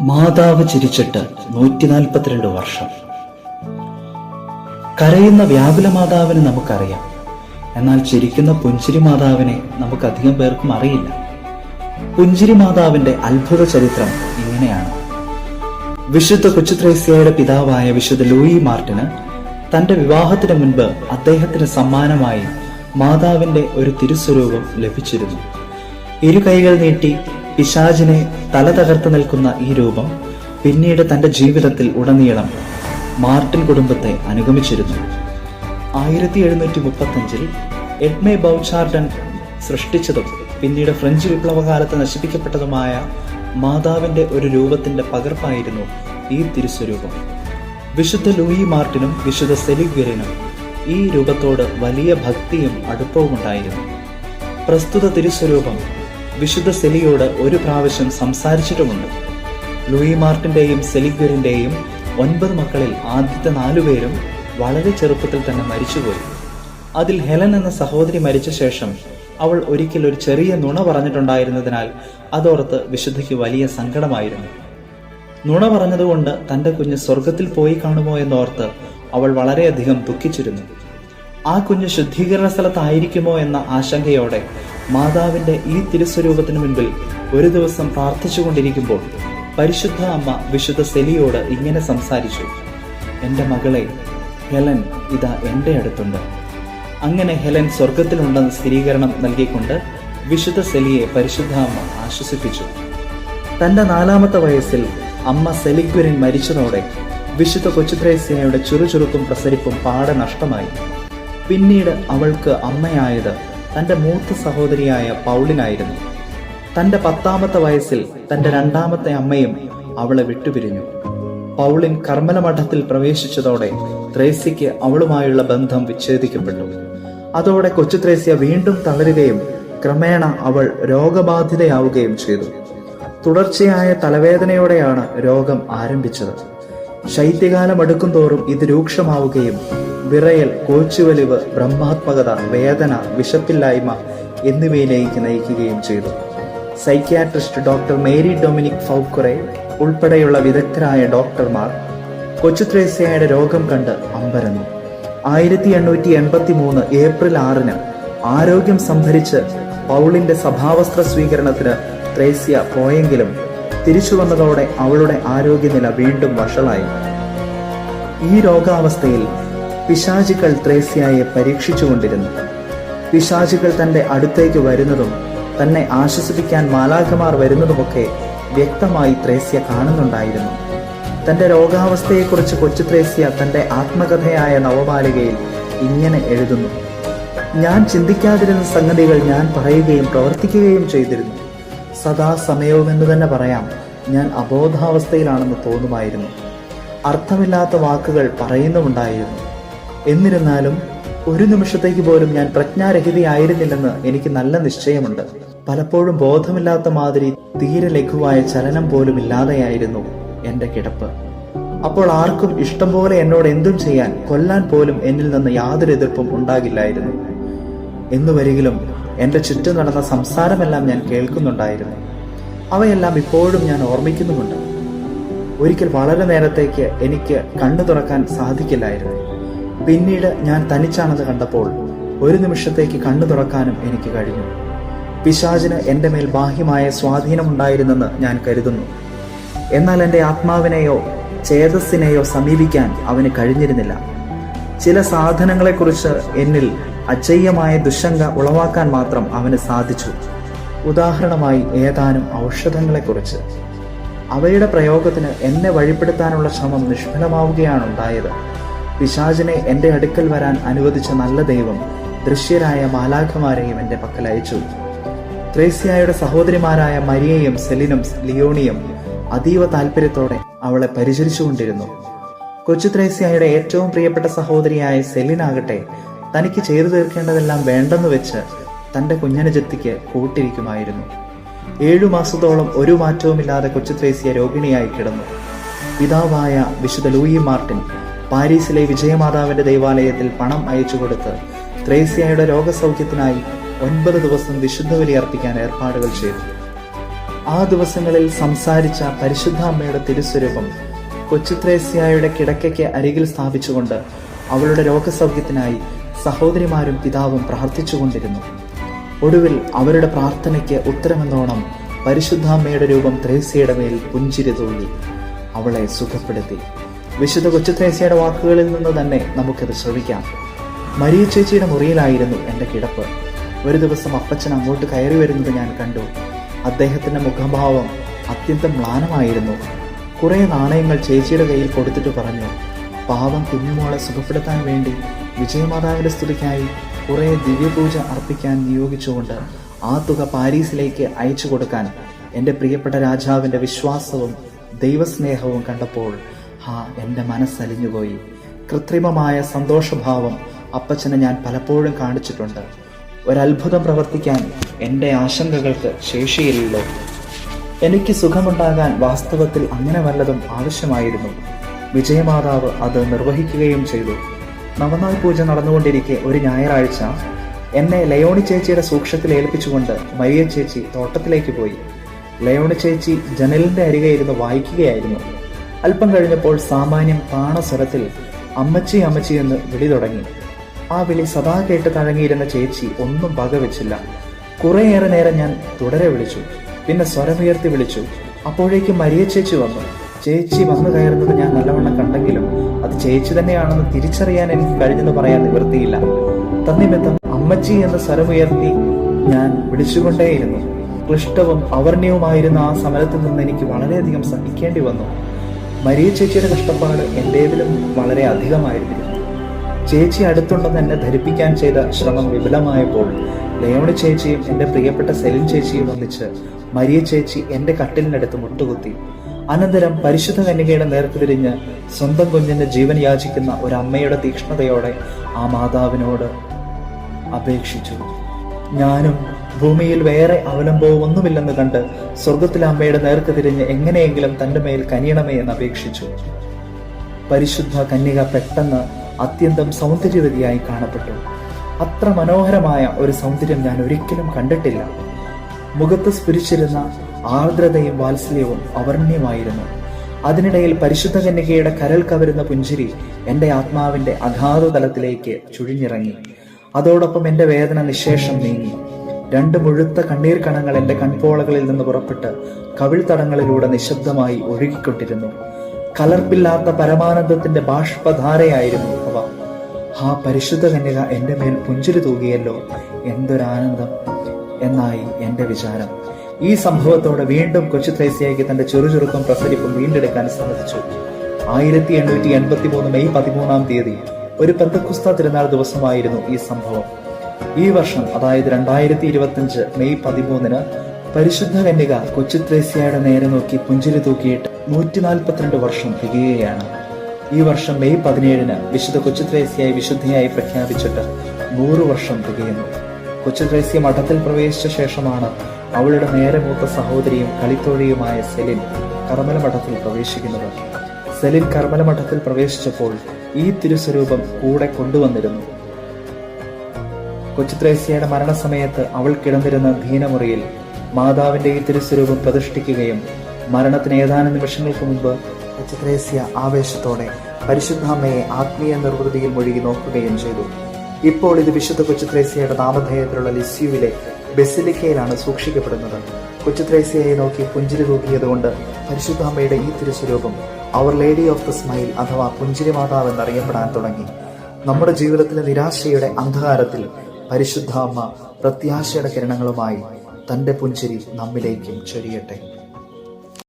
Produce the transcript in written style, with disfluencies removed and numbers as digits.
മാതാവ് ചിരിച്ചിട്ട് 142 വർഷം. കരയുന്ന വ്യാകുല മാതാവിനെ നമുക്കറിയാം, എന്നാൽ ചിരിക്കുന്ന പുഞ്ചിരി മാതാവിനെ നമുക്ക് അധികം പേർക്കും അറിയില്ല. പുഞ്ചിരി മാതാവിന്റെ അത്ഭുത ചരിത്രം ഇങ്ങനെയാണ്. വിശുദ്ധ കൊച്ചുത്രേസ്യയുടെ പിതാവായ വിശുദ്ധ ലൂയി മാർട്ടിന് തന്റെ വിവാഹത്തിന് മുൻപ് അദ്ദേഹത്തിന് സമ്മാനമായി മാതാവിന്റെ ഒരു തിരുസ്വരൂപം ലഭിച്ചിരുന്നു. ഇരു കൈകൾ നീട്ടി പിശാചിനെ തല തകർത്ത് നിൽക്കുന്ന ഈ രൂപം പിന്നീട് തന്റെ ജീവിതത്തിൽ ഉടനീളം മാർട്ടിൻ കുടുംബത്തെ അനുഗമിച്ചിരുന്നു. 1735 എഡ്മേ ബൗചാർഡൻ സൃഷ്ടിച്ചതും പിന്നീട് ഫ്രഞ്ച് വിപ്ലവകാലത്ത് നശിപ്പിക്കപ്പെട്ടതുമായ മാതാവിന്റെ ഒരു രൂപത്തിന്റെ പകർപ്പായിരുന്നു ഈ തിരുസ്വരൂപം. വിശുദ്ധ ലൂയി മാർട്ടിനും വിശുദ്ധ സെലിഗ്വരിനും ഈ രൂപത്തോട് വലിയ ഭക്തിയും അടുപ്പവും ഉണ്ടായിരുന്നു. പ്രസ്തുത തിരുസ്വരൂപം വിശുദ്ധ സെലിയോട് ഒരു പ്രാവശ്യം സംസാരിച്ചിട്ടുമുണ്ട്. ലൂയി മാർട്ടിന്റെയും സെലിഗ്വരിന്റെയും 9 മക്കളിൽ ആദ്യത്തെ 4 പേരും വളരെ ചെറുപ്പത്തിൽ തന്നെ മരിച്ചുപോയി. അതിൽ ഹെലൻ എന്ന സഹോദരി മരിച്ച ശേഷം അവൾ ഒരിക്കൽ ഒരു ചെറിയ നുണ പറഞ്ഞിട്ടുണ്ടായിരുന്നതിനാൽ അതോർത്ത് വിശുദ്ധയ്ക്ക് വലിയ സങ്കടമായിരുന്നു. നുണ പറഞ്ഞതുകൊണ്ട് തന്റെ കുഞ്ഞ് സ്വർഗത്തിൽ പോയി കാണുമോ എന്നോർത്ത് അവൾ വളരെയധികം ദുഃഖിച്ചിരുന്നു. ആ കുഞ്ഞ് ശുദ്ധീകരണ സ്ഥലത്തായിരിക്കുമോ എന്ന ആശങ്കയോടെ മാതാവിന്റെ ഈ തിരുസ്വരൂപത്തിന് മുൻപിൽ ഒരു ദിവസം പ്രാർത്ഥിച്ചുകൊണ്ടിരിക്കുമ്പോൾ പരിശുദ്ധ അമ്മ വിശുദ്ധ സെലിയോട് ഇങ്ങനെ സംസാരിച്ചു: "എന്റെ മകളെ, ഹെലൻ ഇതാ എന്റെ അടുത്തുണ്ട്." അങ്ങനെ ഹെലൻ സ്വർഗത്തിലുണ്ടെന്ന് സ്ഥിരീകരണം നൽകിക്കൊണ്ട് വിശുദ്ധ സെലിയെ പരിശുദ്ധ അമ്മ ആശ്വസിപ്പിച്ചു. തന്റെ 4ാമത്തെ വയസ്സിൽ അമ്മ സെലിഗ്വരിൻ മരിച്ചതോടെ വിശുദ്ധ കൊച്ചുത്രേസ്യയുടെ ചുറുചുറുക്കും പ്രസരിപ്പും പാടെ നഷ്ടമായി. പിന്നീട് അവൾക്ക് അമ്മയായത് തന്റെ മൂത്ത സഹോദരിയായ പൗളിനായിരുന്നു. തന്റെ 10ാമത്തെ വയസ്സിൽ തന്റെ 2ാമത്തെ അമ്മയും അവളെ വിട്ടുപിരിഞ്ഞു. പൗളിൻ കർമ്മല മഠത്തിൽ പ്രവേശിച്ചതോടെ ത്രേസ്യയ്ക്ക് അവളുമായുള്ള ബന്ധം വിച്ഛേദിക്കപ്പെട്ടു. അതോടെ കൊച്ചുത്രേസ്യ വീണ്ടും തളരുകയും ക്രമേണ അവൾ രോഗബാധിതയാവുകയും ചെയ്തു. തുടർച്ചയായ തലവേദനയോടെയാണ് രോഗം ആരംഭിച്ചത്. ശൈത്യകാലം അടുക്കും തോറും ഇത് രൂക്ഷമാവുകയും വിറയൽ, കോച്ചുവലിവ്, ബ്രഹ്മാത്മകത, വേദന, വിശപ്പില്ലായ്മ എന്നിവയിലേക്ക് നയിക്കുകയും ചെയ്തു. സൈക്യാട്രിസ്റ്റ് ഡോക്ടർ മേരി ഡൊമിനിക് ഫൗക്കുറെ ഉൾപ്പെടെയുള്ള വിദഗ്ധരായ ഡോക്ടർമാർ കൊച്ചുത്രേസ്യയുടെ രോഗം കണ്ട് അമ്പരന്നു. 1883 ഏപ്രിൽ 6 ആരോഗ്യം സംഭരിച്ച് പൗളിന്റെ സഭാവസ്ത്ര സ്വീകരണത്തിന് ത്രേസ്യ പോയെങ്കിലും തിരിച്ചു വന്നതോടെ അവളുടെ ആരോഗ്യനില വീണ്ടും വഷളായി. ഈ രോഗാവസ്ഥയിൽ പിശാചുക്കൾ ത്രേസ്യയെ പരീക്ഷിച്ചുകൊണ്ടിരുന്നു. പിശാചുക്കൾ തന്റെ അടുത്തേക്ക് വരുന്നതും തന്നെ ആശ്വസിപ്പിക്കാൻ മാലാഖമാർ വരുന്നതുമൊക്കെ വ്യക്തമായി ത്രേസ്യ കാണുന്നുണ്ടായിരുന്നു. തന്റെ രോഗാവസ്ഥയെക്കുറിച്ച് കൊച്ചുത്രേസ്യ തന്റെ ആത്മകഥയായ നവമാലികയിൽ ഇങ്ങനെ എഴുതുന്നു: "ഞാൻ ചിന്തിക്കാതിരുന്ന സംഗതികൾ ഞാൻ പറയുകയും പ്രവർത്തിക്കുകയും ചെയ്തിരുന്നു. സദാസമയവുമെന്ന് തന്നെ പറയാം, ഞാൻ അബോധാവസ്ഥയിലാണെന്ന് തോന്നുമായിരുന്നു. അർത്ഥമില്ലാത്ത വാക്കുകൾ പറയുന്നുമുണ്ടായിരുന്നു. എന്നിരുന്നാലും ഒരു നിമിഷത്തേക്ക് പോലും ഞാൻ പ്രജ്ഞാരഹിതയായിരുന്നില്ലെന്ന് എനിക്ക് നല്ല നിശ്ചയമുണ്ട്. പലപ്പോഴും ബോധമില്ലാത്ത മാതിരി തീരെ ലഘുവായ ചലനം പോലും ഇല്ലാതെയായിരുന്നു എന്റെ കിടപ്പ്. അപ്പോൾ ആർക്കും ഇഷ്ടം പോലെ എന്നോട് എന്തും ചെയ്യാൻ, കൊല്ലാൻ പോലും എന്നിൽ നിന്ന് യാതൊരു എതിർപ്പും ഉണ്ടാകില്ലായിരുന്നു. എന്നുവരികിലും എന്റെ ചുറ്റും നടന്ന സംസാരമെല്ലാം ഞാൻ കേൾക്കുന്നുണ്ടായിരുന്നു. അവയെല്ലാം ഇപ്പോഴും ഞാൻ ഓർമ്മിക്കുന്നുമുണ്ട്. ഒരിക്കൽ വളരെ നേരത്തേക്ക് എനിക്ക് കണ്ണു തുറക്കാൻ സാധിക്കില്ലായിരുന്നു. പിന്നീട് ഞാൻ തനിച്ചാണെന്ന് കണ്ടപ്പോൾ ഒരു നിമിഷത്തേക്ക് കണ്ണു തുറക്കാനും എനിക്ക് കഴിഞ്ഞു. പിശാചിന് എന്റെ മേൽ ബാഹ്യമായ സ്വാധീനമുണ്ടായിരുന്നെന്ന് ഞാൻ കരുതുന്നു. എന്നാൽ എന്റെ ആത്മാവിനെയോ ചേതസ്സിനെയോ സമീപിക്കാൻ അവന് കഴിഞ്ഞിരുന്നില്ല. ചില സാധനങ്ങളെക്കുറിച്ച് എന്നിൽ അജയ്യമായ ദുശങ്ക ഉളവാക്കാൻ മാത്രം അവന് സാധിച്ചു. ഉദാഹരണമായി ഏതാനും ഔഷധങ്ങളെക്കുറിച്ച്. അവയുടെ പ്രയോഗത്തിന് എന്നെ വഴിപ്പെടുത്താനുള്ള ശ്രമം നിഷ്ഫലമാവുകയാണ് ഉണ്ടായത്. പിശാചിനെ എന്റെ അടുക്കൽ വരാൻ അനുവദിച്ച നല്ല ദൈവം ദൃശ്യരായ മാലാഖമാരെയും എന്റെ പക്കൽ അയച്ചു. ത്രേസ്യയുടെ സഹോദരിമാരായ മരിയയും സെലിനും ലിയോണിയും അതീവ താല്പര്യത്തോടെ അവളെ പരിചരിച്ചുകൊണ്ടിരുന്നു. കൊച്ചുത്രേസ്യയുടെ ഏറ്റവും പ്രിയപ്പെട്ട സഹോദരിയായ സെലിനാകട്ടെ തനിക്ക് ചെയ്തു തീർക്കേണ്ടതെല്ലാം വേണ്ടെന്ന് വെച്ച് തന്റെ കുഞ്ഞനുജത്തിക്ക് കൂട്ടിരിക്കുമായിരുന്നു. 7 മാസത്തോളം ഒരു മാറ്റവുമില്ലാതെ കൊച്ചുത്രേസ്യ രോഗിണിയായി കിടന്നു. പിതാവായ വിശുദ്ധ ലൂയി മാർട്ടിൻ പാരീസിലെ വിജയമാതാവിന്റെ ദൈവാലയത്തിൽ പണം അയച്ചു കൊടുത്ത് ത്രേസ്യയുടെ രോഗസൗഖ്യത്തിനായി 9 ദിവസം വിശുദ്ധ ബലി അർപ്പിക്കാൻ ഏർപ്പാടുകൾ ചെയ്തു. ആ ദിവസങ്ങളിൽ സംസാരിച്ച പരിശുദ്ധ അമ്മയുടെ തിരുസ്വരൂപം കൊച്ചു ത്രേസ്യായുടെ കിടക്കയ്ക്ക് അരികിൽ സ്ഥാപിച്ചുകൊണ്ട് അവളുടെ രോഗസൗഖ്യത്തിനായി സഹോദരിമാരും പിതാവും പ്രാർത്ഥിച്ചുകൊണ്ടിരുന്നു. ഒടുവിൽ അവരുടെ പ്രാർത്ഥനയ്ക്ക് ഉത്തരമെന്നോണം പരിശുദ്ധാമ്മയുടെ രൂപം ത്രേസ്യയുടെ മേൽ പുഞ്ചിരി തൂകി അവളെ സുഖപ്പെടുത്തി. വിശുദ്ധ കൊച്ചു ത്രേസ്യയുടെ വാക്കുകളിൽ നിന്ന് തന്നെ നമുക്കത് ശ്രവിക്കാം. മരിയ ചേച്ചിയുടെ മുറിയിലായിരുന്നു എൻ്റെ കിടപ്പ്. ഒരു ദിവസം അപ്പച്ചൻ അങ്ങോട്ട് കയറി വരുന്നത് ഞാൻ കണ്ടു. അദ്ദേഹത്തിന്റെ മുഖഭാവം അത്യന്തം മ്ലാനമായിരുന്നു. കുറെ നാണയങ്ങൾ ചേച്ചിയുടെ കയ്യിൽ കൊടുത്തിട്ട് പറഞ്ഞു, പാവം കുഞ്ഞുമോളെ സുഖപ്പെടുത്താൻ വേണ്ടി വിജയമാതാവിന്റെ സ്തുതിക്കായി കുറെ ദിവ്യപൂജ അർപ്പിക്കാൻ നിയോഗിച്ചുകൊണ്ട് ആ തുക പാരീസിലേക്ക് അയച്ചു കൊടുക്കാൻ എൻ്റെ പ്രിയപ്പെട്ട രാജാവിൻ്റെ വിശ്വാസവും ദൈവസ്നേഹവും കണ്ടപ്പോൾ എൻ്റെ മനസ്സലിഞ്ഞുപോയി. കൃത്രിമമായ സന്തോഷഭാവം അപ്പച്ചനെ ഞാൻ പലപ്പോഴും കാണിച്ചിട്ടുണ്ട്. ഒരത്ഭുതം പ്രവർത്തിക്കാൻ എൻ്റെ ആശങ്കകൾക്ക് ശേഷിയില്ലല്ലോ. എനിക്ക് സുഖമുണ്ടാകാൻ വാസ്തവത്തിൽ അങ്ങനെ വല്ലതും ആവശ്യമായിരുന്നു. വിജയമാതാവ് അത് നിർവഹിക്കുകയും ചെയ്തു. നവനാൾ പൂജ നടന്നുകൊണ്ടിരിക്കെ ഒരു ഞായറാഴ്ച എന്നെ ലയോണി ചേച്ചിയുടെ സൂക്ഷ്യത്തിൽ ഏൽപ്പിച്ചുകൊണ്ട് മരിയ ചേച്ചി തോട്ടത്തിലേക്ക് പോയി. ലയോണി ചേച്ചി ജനലിന്റെ അരികെ ഇരുന്ന് വായിക്കുകയായിരുന്നു. അല്പം കഴിഞ്ഞപ്പോൾ സാമാന്യം താണസ്വരത്തിൽ അമ്മച്ചി അമ്മച്ചി എന്ന് വിളി തുടങ്ങി. ആ വിളി സദാ കേട്ട് തഴങ്ങിയിരുന്ന ചേച്ചി ഒന്നും വകവെച്ചില്ല. കുറേയേറെ നേരം ഞാൻ തുടരെ വിളിച്ചു, പിന്നെ സ്വരമുയർത്തി വിളിച്ചു. അപ്പോഴേക്കും മരിയ ചേച്ചി വന്നു. ചേച്ചി വന്നു കയറുന്നത് ഞാൻ നല്ലവണ്ണം കണ്ടെങ്കിലും അത് ചേച്ചി തന്നെയാണെന്ന് തിരിച്ചറിയാൻ എനിക്ക് കഴിഞ്ഞെന്ന് പറയാൻ നിവൃത്തിയില്ല. തന്നിമിത്തം അമ്മച്ചി എന്ന സ്വരമുയർത്തി ഞാൻ വിളിച്ചുകൊണ്ടേയിരുന്നു. ക്ലിഷ്ടവും അവർണ്യവുമായിരുന്ന ആ സമരത്തിൽ നിന്ന് എനിക്ക് വളരെയധികം സഹിക്കേണ്ടി വന്നു. മരിയ ചേച്ചിയുടെ കഷ്ടപ്പാട് എന്റേതിലും വളരെ അധികമായിരുന്നു. ചേച്ചി അടുത്തുണ്ടെന്ന് എന്നെ ധരിപ്പിക്കാൻ ചെയ്ത ശ്രമം വിഫലമായപ്പോൾ ലയോണി ചേച്ചിയും എൻ്റെ പ്രിയപ്പെട്ട സെലിൻ ചേച്ചിയും ഒന്നിച്ച് മരിയ ചേച്ചി എൻ്റെ കട്ടിലിനടുത്ത് മുട്ടുകുത്തി. അനന്തരം പരിശുദ്ധ കന്യകയുടെ നേർക്ക് തിരിഞ്ഞ് സ്വന്തം കുഞ്ഞിന്റെ ജീവൻ യാചിക്കുന്ന ഒരു അമ്മയുടെ തീക്ഷ്ണതയോടെ ആ മാതാവിനോട് അപേക്ഷിച്ചു. ഞാനും ഭൂമിയിൽ വേറെ അവലംബവും ഒന്നുമില്ലെന്ന് കണ്ട് സ്വർഗത്തിലെ അമ്മയുടെ നേർക്ക് തിരിഞ്ഞ് എങ്ങനെയെങ്കിലും തന്റെ മേൽ കനിയണമേ എന്ന് അപേക്ഷിച്ചു. പരിശുദ്ധ കന്യക പെട്ടെന്ന് അത്യന്തം സൗന്ദര്യവതിയായി കാണപ്പെട്ടു. അത്ര മനോഹരമായ ഒരു സൗന്ദര്യം ഞാൻ ഒരിക്കലും കണ്ടിട്ടില്ല. മുഖത്ത് സ്ഫുരിച്ചിരുന്ന ആർദ്രതയും വാത്സല്യവും അവർണ്യമായിരുന്നു. അതിനിടയിൽ പരിശുദ്ധ കന്യകയുടെ കരൾ കവരുന്ന പുഞ്ചിരി എൻ്റെ ആത്മാവിന്റെ അഗാധ തലത്തിലേക്ക് ചുഴിഞ്ഞിറങ്ങി. അതോടൊപ്പം എൻ്റെ വേദന നിശേഷം നീങ്ങി. 2 മുഴുത്ത കണ്ണീർ കണങ്ങൾ എൻ്റെ കൺപോളകളിൽ നിന്ന് പുറപ്പെട്ട് കവിൾത്തടങ്ങളിലൂടെ നിശബ്ദമായി ഒഴുകിക്കൊണ്ടിരുന്നു. കലർപ്പില്ലാത്ത പരമാനന്ദത്തിന്റെ ബാഷ്പധാരയായിരുന്നു അവ. ആ പരിശുദ്ധ കന്യക എൻ്റെ മേൽ പുഞ്ചിരി തൂകിയല്ലോ, എന്തൊരാനന്ദം എന്നായി എൻ്റെ വിചാരം. ഈ സംഭവത്തോടെ വീണ്ടും കൊച്ചു ത്രേസ്യയ്ക്ക് തന്റെ ചെറുചുറുക്കം പ്രസരിപ്പും വീണ്ടെടുക്കാൻ സാധിച്ചു. 1883 മെയ് 13-ാം തീയതി ഒരു പെന്തക്കോസ്ത തിരുനാൾ ദിവസമായിരുന്നു ഈ സംഭവം. ഈ വർഷം, അതായത് 2025 മെയ് 13-ന് പരിശുദ്ധ കന്യക കൊച്ചു ത്രേസ്യയുടെ നേരെ നോക്കി പുഞ്ചിരി തൂക്കിയിട്ട് 142 വർഷം തികയുകയാണ്. ഈ വർഷം മെയ് 17-ന് വിശുദ്ധ കൊച്ചു ത്രേസ്യയെ വിശുദ്ധയായി പ്രഖ്യാപിച്ചിട്ട് 100 വർഷം തികയുന്നു. കൊച്ചു ത്രേസ്യ മഠത്തിൽ പ്രവേശിച്ച ശേഷമാണ് അവളുടെ നേരെ മൂത്ത സഹോദരിയും കളിത്തോഴിയുമായ സെലിൻ കർമ്മല മഠത്തിൽ പ്രവേശിക്കുന്നത്. സെലിൻ കർമ്മല മഠത്തിൽ പ്രവേശിച്ചപ്പോൾ ഈ തിരുസ്വരൂപം കൂടെ കൊണ്ടുവന്നിരുന്നു. കൊച്ചു ത്രേസ്യയുടെ മരണസമയത്ത് അവൾ കിടന്നിരുന്ന ധീനമുറിയിൽ മാതാവിന്റെ ഈ തിരുസ്വരൂപം പ്രതിഷ്ഠിക്കുകയും മരണത്തിന് ഏതാനും നിമിഷങ്ങൾക്ക് മുമ്പ് കൊച്ചു ത്രേസ്യ ആവേശത്തോടെ പരിശുദ്ധാമ്മയെ ആത്മീയ നിർവൃതിയിൽ മുഴുകി നോക്കുകയും ചെയ്തു. ഇപ്പോൾ ഇത് വിശുദ്ധ കൊച്ചു ത്രേസ്യയുടെ നാമധേയത്തിലുള്ള ലിസ്യുവിലെ ബെസിലിക്കയിലാണ് സൂക്ഷിക്കപ്പെടുന്നത്. കൊച്ചു ത്രേസ്യയെ നോക്കി പുഞ്ചിരി തൂക്കിയതുകൊണ്ട് പരിശുദ്ധാമ്മയുടെ ഈ തിരുസ്വരൂപം അവർ ലേഡി ഓഫ് ദ സ്മൈൽ അഥവാ പുഞ്ചിരി മാതാവ് എന്നറിയപ്പെടാൻ തുടങ്ങി. നമ്മുടെ ജീവിതത്തിലെ നിരാശയുടെ അന്ധകാരത്തിൽ പരിശുദ്ധാമ്മ പ്രത്യാശയുടെ കിരണങ്ങളുമായി തന്റെ പുഞ്ചിരി നമ്മിലേക്കും ചൊരിയട്ടെ.